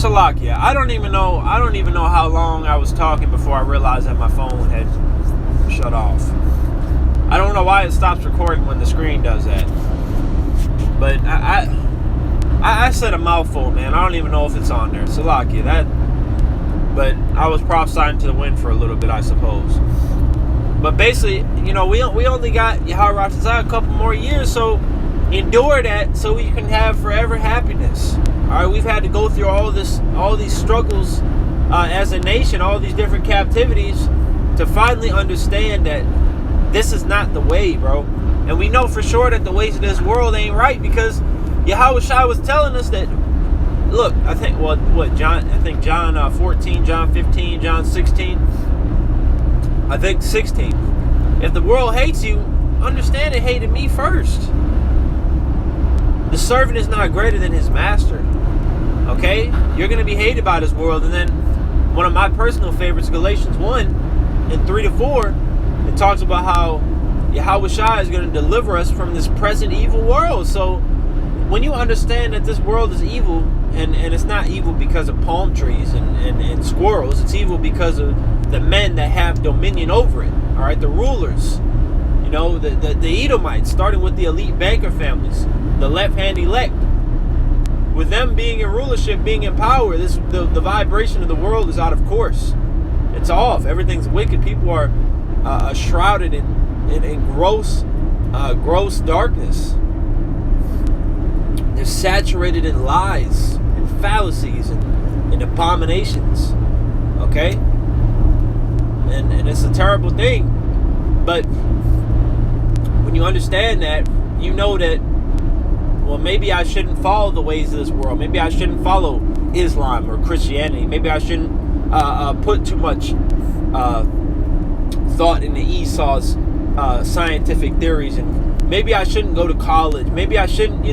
Salakia, I don't even know how long I was talking before I realized that my phone had shut off. I don't know why it stops recording when the screen does that. But I said a mouthful, man. I don't even know if it's on there. Salakia, but I was prophesying to the wind for a little bit, I suppose. But basically, we only got Yahweh Ratazah a couple more years, so endure that so we can have forever happiness. All right, we've had to go through all these struggles as a nation, all these different captivities, to finally understand that this is not the way, bro. And we know for sure that the ways of this world ain't right, because Yahweh Shai was telling us that. Look, I think John 14, John 15, John 16. I think 16. If the world hates you, understand it hated me first. The servant is not greater than his master. Okay? You're going to be hated by this world. And then one of my personal favorites, Galatians 1 and 3-4, it talks about how Yahweh Shai is going to deliver us from this present evil world. So when you understand that this world is evil, and it's not evil because of palm trees and squirrels, it's evil because of the men that have dominion over it. All right, the rulers, the Edomites, starting with the elite banker families, the left-hand elect. With them being in rulership, being in power, the vibration of the world is out of course. It's off. Everything's wicked. People are shrouded in gross darkness. They're saturated in lies and fallacies and abominations. Okay? And it's a terrible thing. But when you understand that, you know that, well, maybe I shouldn't follow the ways of this world. Maybe I shouldn't follow Islam or Christianity. Maybe I shouldn't put too much thought into Esau's scientific theories. And maybe I shouldn't go to college. Maybe I shouldn't,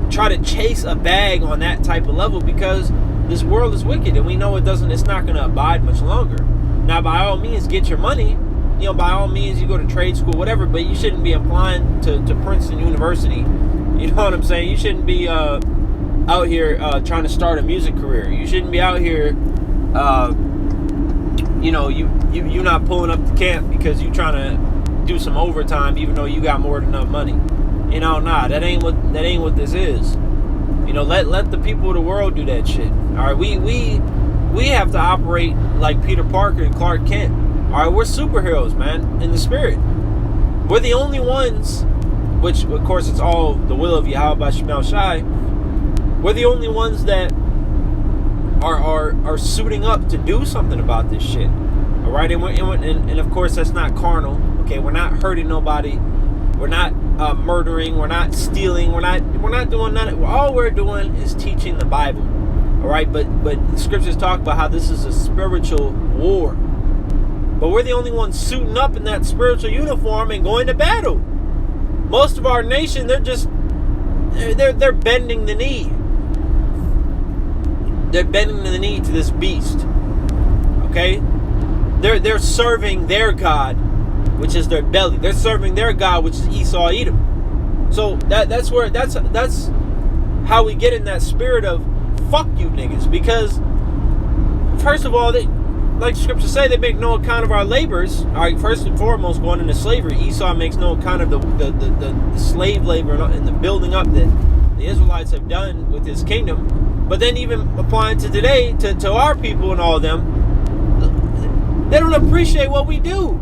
try to chase a bag on that type of level, because this world is wicked, and we know it's not going to abide much longer. Now, by all means, get your money. By all means, you go to trade school, whatever, but you shouldn't be applying to Princeton University. You know what I'm saying? You shouldn't be out here trying to start a music career. You shouldn't be out here, you not pulling up the camp because you trying to do some overtime, even though you got more than enough money. That ain't what this is. Let the people of the world do that shit. All right, we have to operate like Peter Parker and Clark Kent. All right, we're superheroes, man, in the spirit. We're the only ones, which of course it's all the will of Yahweh Shemel Shai. We're the only ones that are suiting up to do something about this shit. All right, and of course that's not carnal. Okay, we're not hurting nobody. We're not murdering. We're not stealing. We're not doing none. All we're doing is teaching the Bible. All right, but the scriptures talk about how this is a spiritual war. But we're the only ones suiting up in that spiritual uniform and going to battle. Most of our nation, they're bending the knee. They're bending the knee to this beast. Okay? They're serving their God, which is their belly. They're serving their God, which is Esau Edom. So that's how we get in that spirit of fuck you niggas. Because first of all, like the scriptures say, they make no account of our labors. All right, first and foremost, going into slavery, Esau makes no account of the slave labor and the building up that the Israelites have done with his kingdom. But then even applying to today, to our people and all of them, they don't appreciate what we do.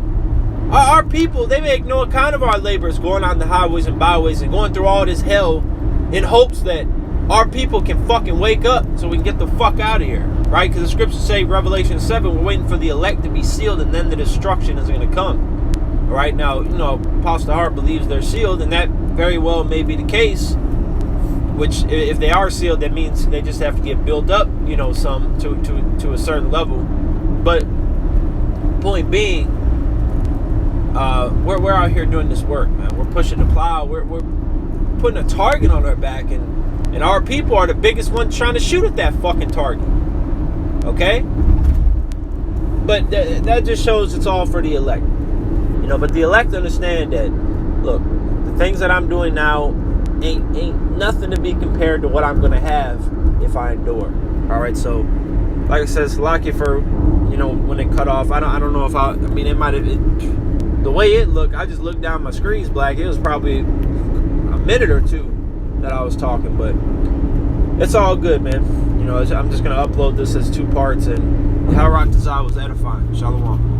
Our people, they make no account of our labors, going on the highways and byways and going through all this hell in hopes that our people can fucking wake up so we can get the fuck out of here, right? Because the scriptures say, Revelation 7, we're waiting for the elect to be sealed, and then the destruction is going to come. All right, now, Apostle Hart believes they're sealed, and that very well may be the case, which if they are sealed, that means they just have to get built up, some to a certain level. But point being, we're out here doing this work, man. We're pushing the plow. We're putting a target on our back, and our people are the biggest ones trying to shoot at that fucking target. Okay? But that just shows it's all for the elect. But the elect understand that, look, the things that I'm doing now ain't nothing to be compared to what I'm going to have if I endure. All right, so like I said, Salakia for, when it cut off. I don't know if I mean, it might have, the way it looked, I just looked down, my screen's black. It was probably a minute or two that I was talking, but it's all good, man. I'm just going to upload this as 2 parts, and Hal Rock Tazah was edifying. Shalom.